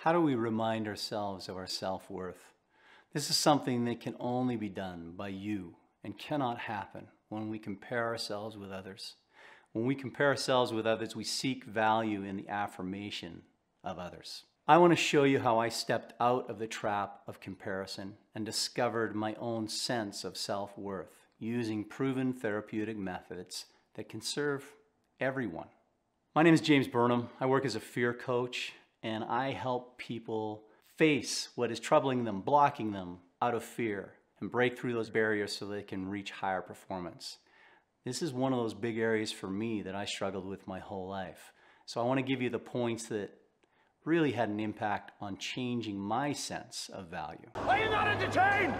How do we remind ourselves of our self-worth? This is something that can only be done by you and cannot happen when we compare ourselves with others. When we compare ourselves with others, we seek value in the affirmation of others. I want to show you how I stepped out of the trap of comparison and discovered my own sense of self-worth using proven therapeutic methods that can serve everyone. My name is James Burnham. I work as a fear coach, and I help people face what is troubling them, blocking them out of fear, and break through those barriers so they can reach higher performance. This is one of those big areas for me that I struggled with my whole life. So I want to give you the points that really had an impact on changing my sense of value. Are you not entertained?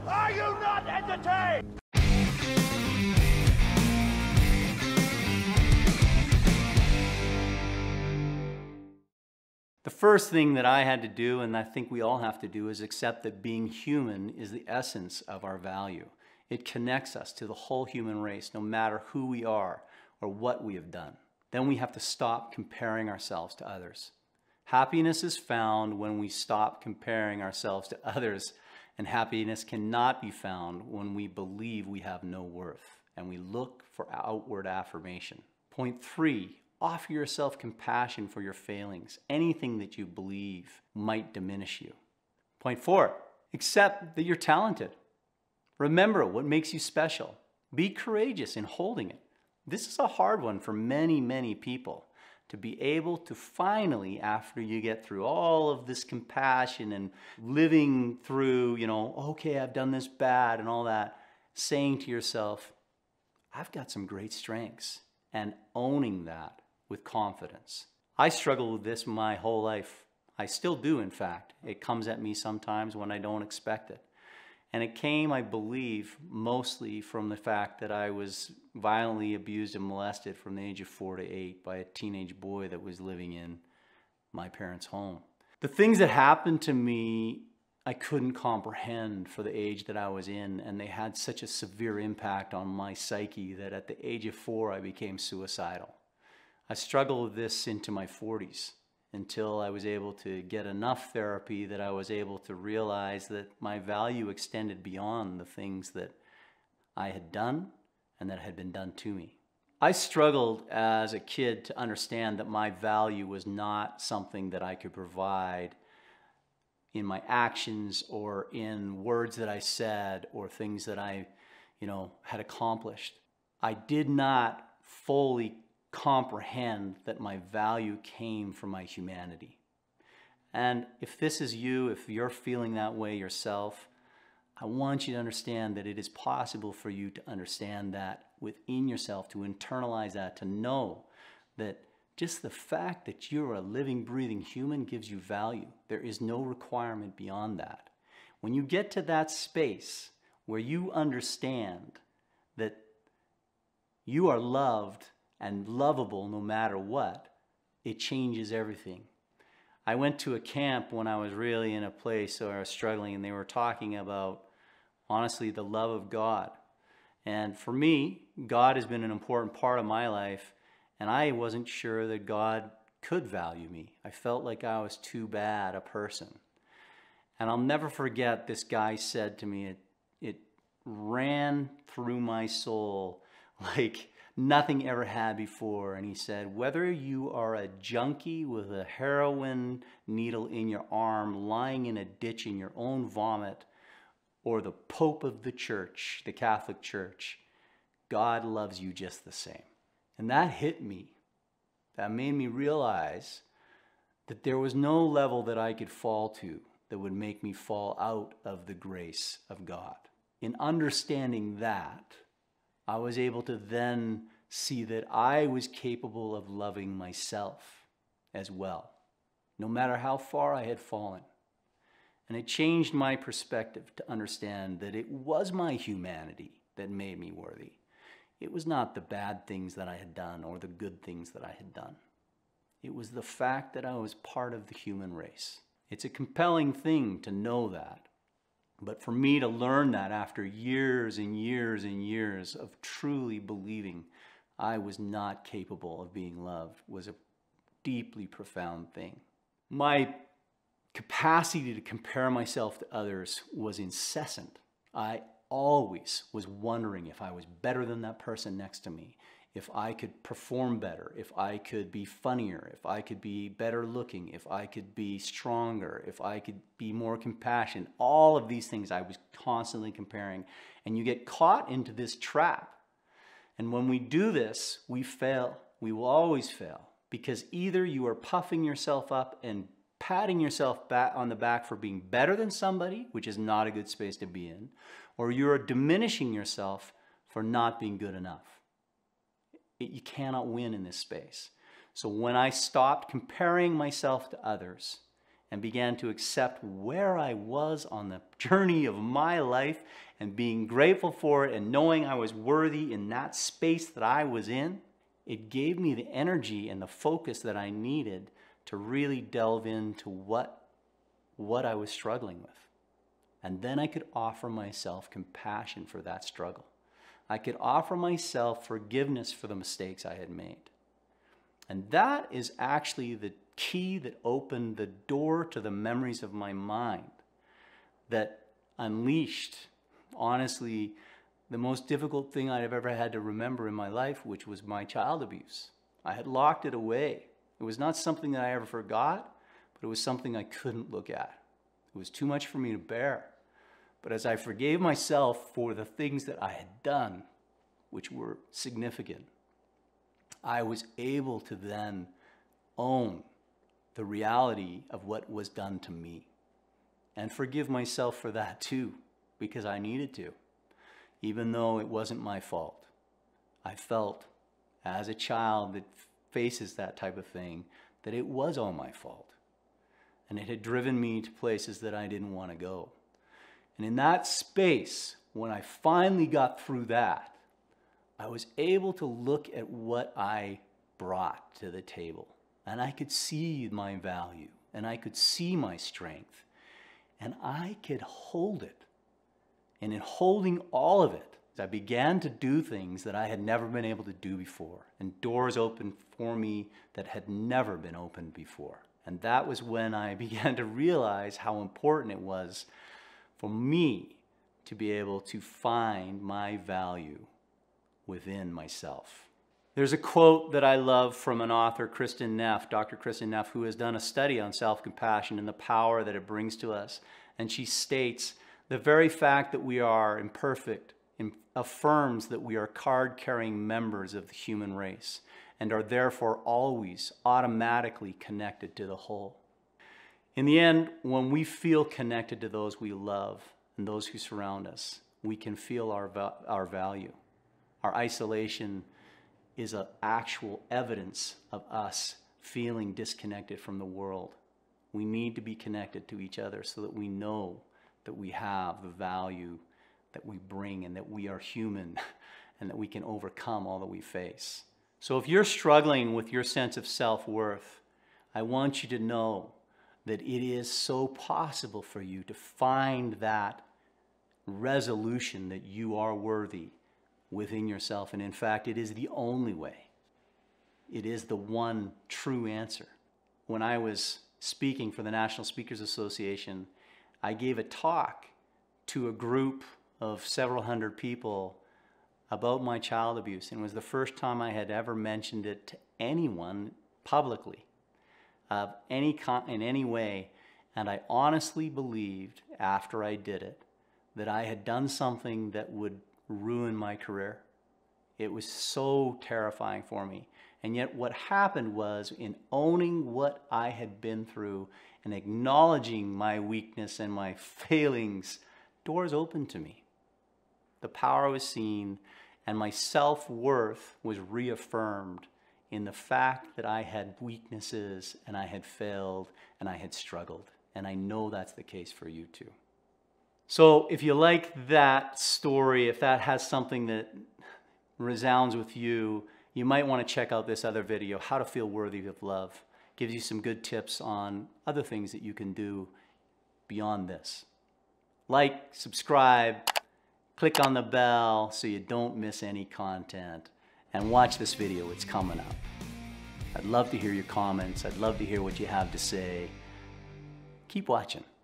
Are you not entertained? The first thing that I had to do, and I think we all have to do, is accept that being human is the essence of our value. It connects us to the whole human race, no matter who we are or what we have done. Then we have to stop comparing ourselves to others. Happiness is found when we stop comparing ourselves to others, and happiness cannot be found when we believe we have no worth and we look for outward affirmation. Point 3. Offer yourself compassion for your failings. Anything that you believe might diminish you. Point 4, accept that you're talented. Remember what makes you special. Be courageous in holding it. This is a hard one for many, many people, to be able to finally, after you get through all of this compassion and living through, okay, I've done this bad and all that, saying to yourself, I've got some great strengths, and owning that with confidence. I struggled with this my whole life. I still do, in fact. It comes at me sometimes when I don't expect it. And it came, I believe, mostly from the fact that I was violently abused and molested from the age of 4 to 8 by a teenage boy that was living in my parents' home. The things that happened to me, I couldn't comprehend for the age that I was in, and they had such a severe impact on my psyche that at the age of 4, I became suicidal. I struggled with this into my 40s until I was able to get enough therapy that I was able to realize that my value extended beyond the things that I had done and that had been done to me. I struggled as a kid to understand that my value was not something that I could provide in my actions or in words that I said or things that I, had accomplished. I did not fully comprehend that my value came from my humanity. And if this is you, if you're feeling that way yourself, I want you to understand that it is possible for you to understand that within yourself, to internalize that, to know that just the fact that you're a living, breathing human gives you value. There is no requirement beyond that. When you get to that space where you understand that you are loved and lovable no matter what, it changes everything. I went to a camp when I was really in a place where I was struggling, and they were talking about, honestly, the love of God. And for me, God has been an important part of my life, and I wasn't sure that God could value me. I felt like I was too bad a person. And I'll never forget, this guy said to me, it ran through my soul like nothing ever had before. And he said, whether you are a junkie with a heroin needle in your arm, lying in a ditch in your own vomit, or the Pope of the church, the Catholic Church, God loves you just the same. And that hit me. That made me realize that there was no level that I could fall to that would make me fall out of the grace of God. In understanding that, I was able to then see that I was capable of loving myself as well, no matter how far I had fallen. And it changed my perspective to understand that it was my humanity that made me worthy. It was not the bad things that I had done or the good things that I had done. It was the fact that I was part of the human race. It's a compelling thing to know that. But for me to learn that after years and years and years of truly believing I was not capable of being loved was a deeply profound thing. My capacity to compare myself to others was incessant. I always was wondering if I was better than that person next to me, if I could perform better, if I could be funnier, if I could be better looking, if I could be stronger, if I could be more compassionate. All of these things I was constantly comparing. And you get caught into this trap. And when we do this, we fail. We will always fail. Because either you are puffing yourself up and patting yourself on the back for being better than somebody, which is not a good space to be in, or you're diminishing yourself for not being good enough. You cannot win in this space. So when I stopped comparing myself to others and began to accept where I was on the journey of my life and being grateful for it and knowing I was worthy in that space that I was in, it gave me the energy and the focus that I needed to really delve into what I was struggling with. And then I could offer myself compassion for that struggle. I could offer myself forgiveness for the mistakes I had made. And that is actually the key that opened the door to the memories of my mind that unleashed, honestly, the most difficult thing I've ever had to remember in my life, which was my child abuse. I had locked it away. It was not something that I ever forgot, but it was something I couldn't look at. It was too much for me to bear. But as I forgave myself for the things that I had done, which were significant, I was able to then own the reality of what was done to me and forgive myself for that too, because I needed to. Even though it wasn't my fault, I felt as a child that faces that type of thing that it was all my fault. And it had driven me to places that I didn't want to go. And in that space, when I finally got through that, I was able to look at what I brought to the table. And I could see my value, and I could see my strength, and I could hold it. And in holding all of it, I began to do things that I had never been able to do before. And doors opened for me that had never been opened before. And that was when I began to realize how important it was for me to be able to find my value within myself. There's a quote that I love from an author, Kristin Neff, Dr. Kristin Neff, who has done a study on self-compassion and the power that it brings to us. And she states, "The very fact that we are imperfect affirms that we are card-carrying members of the human race and are therefore always automatically connected to the whole." In the end, when we feel connected to those we love and those who surround us, we can feel our value. Our isolation is an actual evidence of us feeling disconnected from the world. We need to be connected to each other so that we know that we have the value that we bring and that we are human and that we can overcome all that we face. So if you're struggling with your sense of self-worth, I want you to know that it is so possible for you to find that resolution that you are worthy within yourself. And in fact, it is the only way. It is the one true answer. When I was speaking for the National Speakers Association, I gave a talk to a group of several hundred people about my child abuse. And it was the first time I had ever mentioned it to anyone publicly, in any way. And I honestly believed after I did it that I had done something that would ruin my career. It was so terrifying for me. And yet what happened was, in owning what I had been through and acknowledging my weakness and my failings, doors opened to me. The power was seen, and my self-worth was reaffirmed in the fact that I had weaknesses and I had failed and I had struggled. And I know that's the case for you too. So if you like that story, if that has something that resounds with you, you might want to check out this other video, How to Feel Worthy of Love. Gives you some good tips on other things that you can do beyond this. Like, subscribe, click on the bell so you don't miss any content, and watch this video, it's coming up. I'd love to hear your comments. I'd love to hear what you have to say. Keep Keep watching.